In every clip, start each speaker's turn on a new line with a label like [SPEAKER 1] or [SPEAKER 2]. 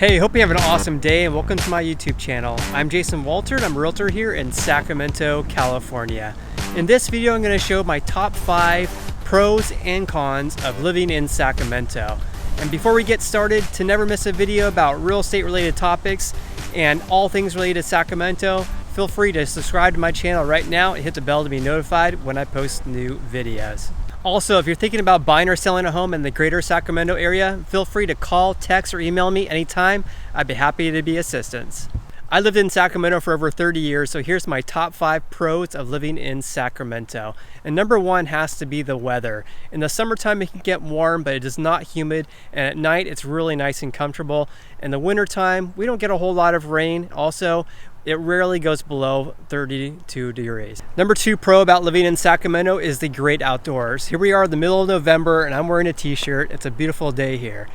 [SPEAKER 1] Hey, hope you have an awesome day and welcome to my YouTube channel. I'm Jason Walter and I'm a realtor here in Sacramento, California. In this video, I'm going to show my top 5 pros and cons of living in Sacramento. And before we get started, to never miss a video about real estate related topics and all things related to Sacramento, feel free to subscribe to my channel right now and hit the bell to be notified when I post new videos. Also, if you're thinking about buying or selling a home in the greater Sacramento area, feel free to call, text, or email me anytime. I'd be happy to be assistance. I lived in Sacramento for over 30 years, so here's my top 5 pros of living in Sacramento. And number 1 has to be the weather. In the summertime, it can get warm, but it is not humid. And at night, it's really nice and comfortable. In the wintertime, we don't get a whole lot of rain. Also, it rarely goes below 32 degrees. Number 2 pro about living in Sacramento is the great outdoors. Here we are in the middle of November and I'm wearing a t-shirt. It's a beautiful day here.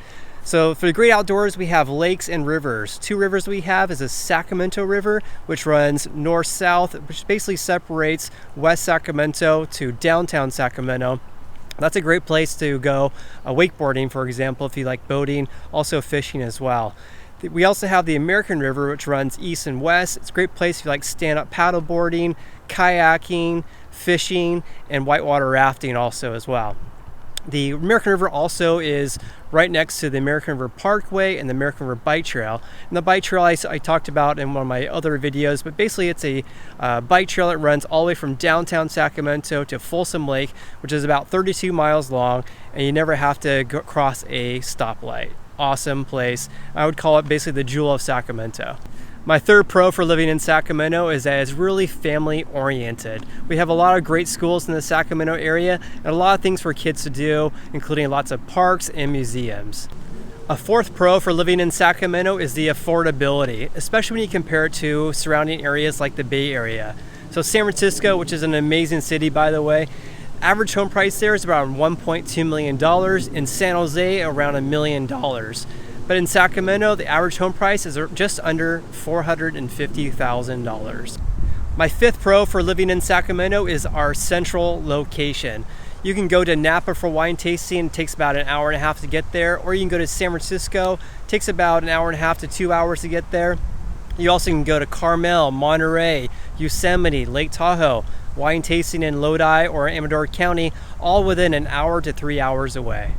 [SPEAKER 1] So for the great outdoors, we have lakes and rivers. 2 rivers we have is the Sacramento River, which runs north-south, which basically separates West Sacramento to downtown Sacramento. That's a great place to go wakeboarding, for example, if you like boating, also fishing as well. We also have the American River, which runs east and west. It's a great place if you like stand-up paddleboarding, kayaking, fishing, and whitewater rafting also as well. The American River also is right next to the American River Parkway and the American River Bike Trail. And the bike trail I talked about in one of my other videos, but basically it's a bike trail that runs all the way from downtown Sacramento to Folsom Lake, which is about 32 miles long, and you never have to cross a stoplight. Awesome place. I would call it basically the jewel of Sacramento. My third pro for living in Sacramento is that it's really family oriented. We have a lot of great schools in the Sacramento area and a lot of things for kids to do, including lots of parks and museums. A fourth pro for living in Sacramento is the affordability, especially when you compare it to surrounding areas like the Bay Area. So San Francisco, which is an amazing city by the way, average home price there is around $1.2 million. In San Jose, around $1 million. But in Sacramento, the average home price is just under $450,000. My fifth pro for living in Sacramento is our central location. You can go to Napa for wine tasting. It takes about an hour and a half to get there. Or you can go to San Francisco. It takes about an hour and a half to 2 hours to get there. You also can go to Carmel, Monterey, Yosemite, Lake Tahoe, wine tasting in Lodi or Amador County, all within an hour to 3 hours away.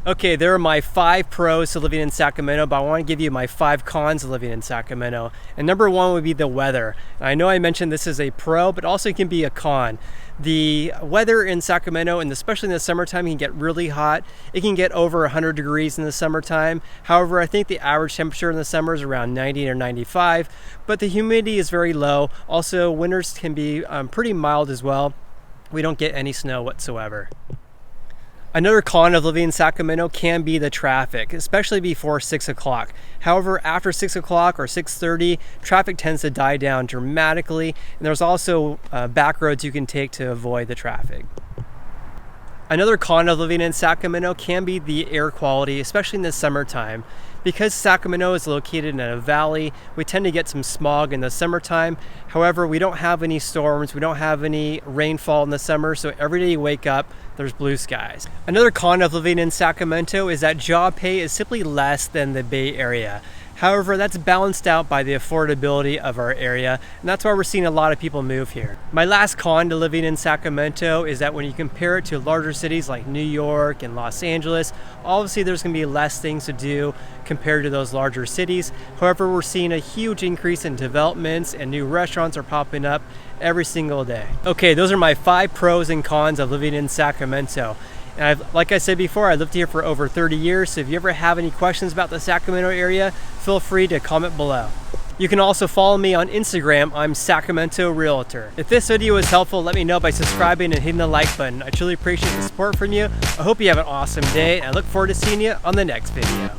[SPEAKER 1] Okay, there are my 5 pros to living in Sacramento, but I want to give you my 5 cons of living in Sacramento. And number 1 would be the weather. And I know I mentioned this is a pro, but also it can be a con. The weather in Sacramento, and especially in the summertime, can get really hot. It can get over 100 degrees in the summertime. However, I think the average temperature in the summer is around 90 or 95, but the humidity is very low. Also, winters can be pretty mild as well. We don't get any snow whatsoever. Another con of living in Sacramento can be the traffic, especially before 6 o'clock. However, after 6 o'clock or 6:30, traffic tends to die down dramatically, and there's also back roads you can take to avoid the traffic. Another con of living in Sacramento can be the air quality, especially in the summertime. Because Sacramento is located in a valley, we tend to get some smog in the summertime. However, we don't have any storms, we don't have any rainfall in the summer, so every day you wake up, there's blue skies. Another con of living in Sacramento is that job pay is simply less than the Bay Area. However, that's balanced out by the affordability of our area, and that's why we're seeing a lot of people move here. My last con to living in Sacramento is that when you compare it to larger cities like New York and Los Angeles, obviously there's going to be less things to do compared to those larger cities. However, we're seeing a huge increase in developments and new restaurants are popping up every single day. Okay, those are my 5 pros and cons of living in Sacramento. And like I said before, I lived here for over 30 years, so if you ever have any questions about the Sacramento area, feel free to comment below. You can also follow me on Instagram. I'm Sacramento Realtor. If this video was helpful, let me know by subscribing and hitting the like button. I truly appreciate the support from you. I hope you have an awesome day, and I look forward to seeing you on the next video.